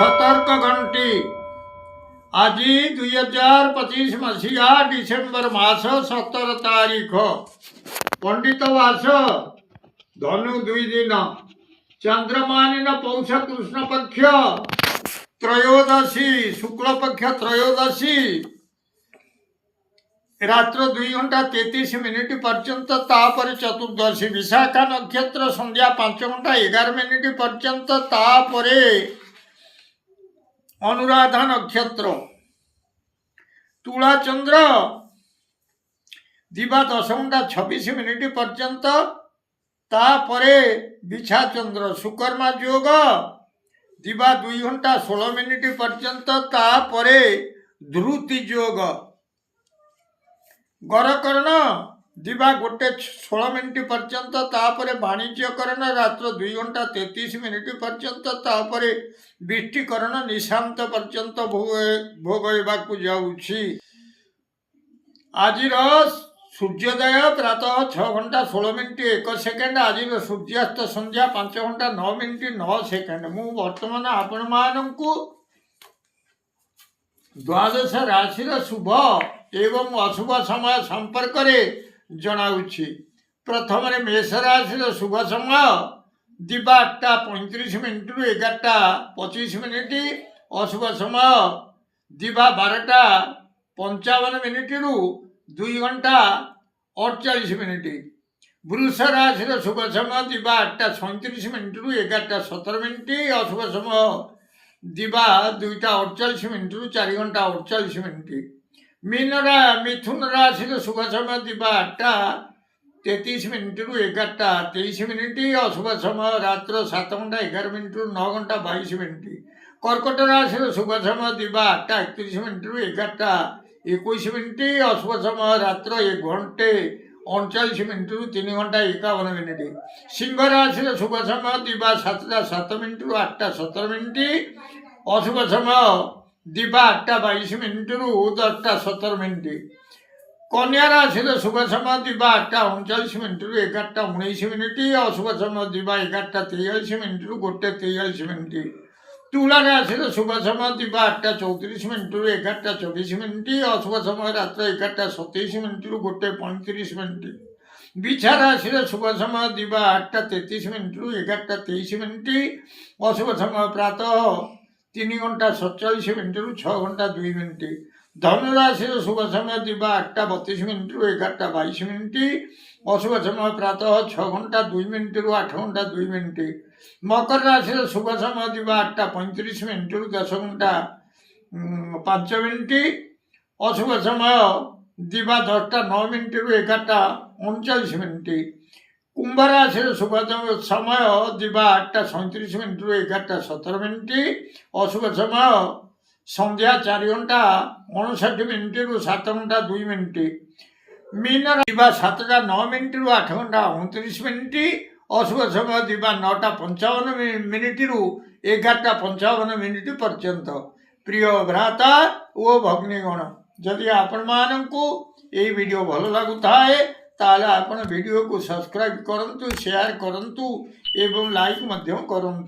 सतर्क घंटी आज 2025 मसीहा डिसेम्बर मास 17 तारीख पंडित वास धनु 2 दिन चंद्रमान पौष कृष्ण पक्ष त्रयोदशी शुक्ल पक्ष त्रयोदशी रात्र 2 घंटा 33 मिनिट पर्यंत तापर चतुर्दशी विशाखा नक्षत्र संध्या 5 घंटा 11 मिनिट पर्यंत तापर अनुराधा नक्षत्र तुला चंद्र दिवा 10 घंटा 26 मिनिट पर्यंत तापरे बिछा चंद्र सुकर्मा योग दिवा 2 घंटा 16 मिनिट पर्यंत तापरे ध्रुति योग गरकर्ण दिवा 1:16 मिनिट पर्यंत तापरे वाणिज्यकरण रात्र 2 घंटा 33 मिनिट पर्यंत तापरे विष्टिकरण निशांत पर्यंत भोग हेबाकु जाउछि। आजिर सूर्योदय प्रातः 6 घंटा 16 मिनिट 1 सेकेंड आज सूर्यास्त संध्या 5 घंटा 9 मिनिट 9 सेकेंड मु वर्तमान आपण मानकु द्वादश राशि शुभ एवं अशुभ समय संपर्क में जनाऊँगी। प्रथम मेष राशि शुभ समय दिवा 8:35 मिनिट 11:25 मिनिट अशुभ समय दिवा 12:55 मिनिट 2 घंटा 48 मिनिट। वृष राशि शुभ समय दिवा 8:37 मिनिट 11:17 मिनिट अशुभ समय दिवा 2:48 मिनिट 4 घंटा 48 मिनिट। मिथुन राशि शुभ समय दिवा 8:33 मिनिट 11:23 मिनिट अशुभ समय रात्र 7 घंटा 11 मिनिट 9 घंटा 22 मिनिट। कर्कट राशि शुभ समय दिवा 8:31 मिनिट 11:21 मिनिट अशुभ समय रात्र 1 घंटे 39 मिनिट 3 घंटा 51 मिनिट। सिंह राशि शुभ समय दिवा 7:07 मिनिट 8:17 मिनिट अशुभ समय दिवा 8:22 मिनिट 10:17 मिनिट। कन्या राशि शुभ समय दिवा 8:39 मिनिट 11:19 मिनिट अशुभ समय दिवा 11:43 मिनिट 1:43 मिनिट। तुला राशि शुभ समय दिवा 8:34 मिनिट 11:24 मिनिट अशुभ समय रात्र 11:27 मिनिट 1:35 मिनिट। बिछा राशि शुभ समय दिवा 8:33 मिनिट 11:23 मिनिट अशुभ समय प्रातः 3 घंटा 47 मिनिट 6 घंटा 2 मिनिट। धनु राशि शुभ समय दिवा 8:32 मिनिट 11:22 मिनिट अशुभ समय प्रातः 6 घंटा 2 मिनिट 8 घंटा 2 मिनिट। मकर राशि शुभ समय दिवा 8:35 मिनिट 10 घंटा 5 मिनिट अशुभ समय दिवा 10:09 मिनिट 11:39 मिनिट। कुंभ राशि शुभ समय दिवा 8:37 मिनिट 11:17 मिनिट अशुभ समय संध्या 4 घंटा 59 मिनिट 7 घंटा 2 मिनिट। मीन दिवा 7:09 मिनिट 8 घंटा 29 मिनिट अशुभ समय दिवा 9:55 मिनिट 11:55 मिनिट पर्यंत। प्रिय भ्राता ओ भगिनीगण जदि आपण मानकु ये वीडियो भल लगुए ताले आपण वीडियो को सब्सक्राइब करंतु शेयर करंतु एवं लाइक मध्यम करंतु।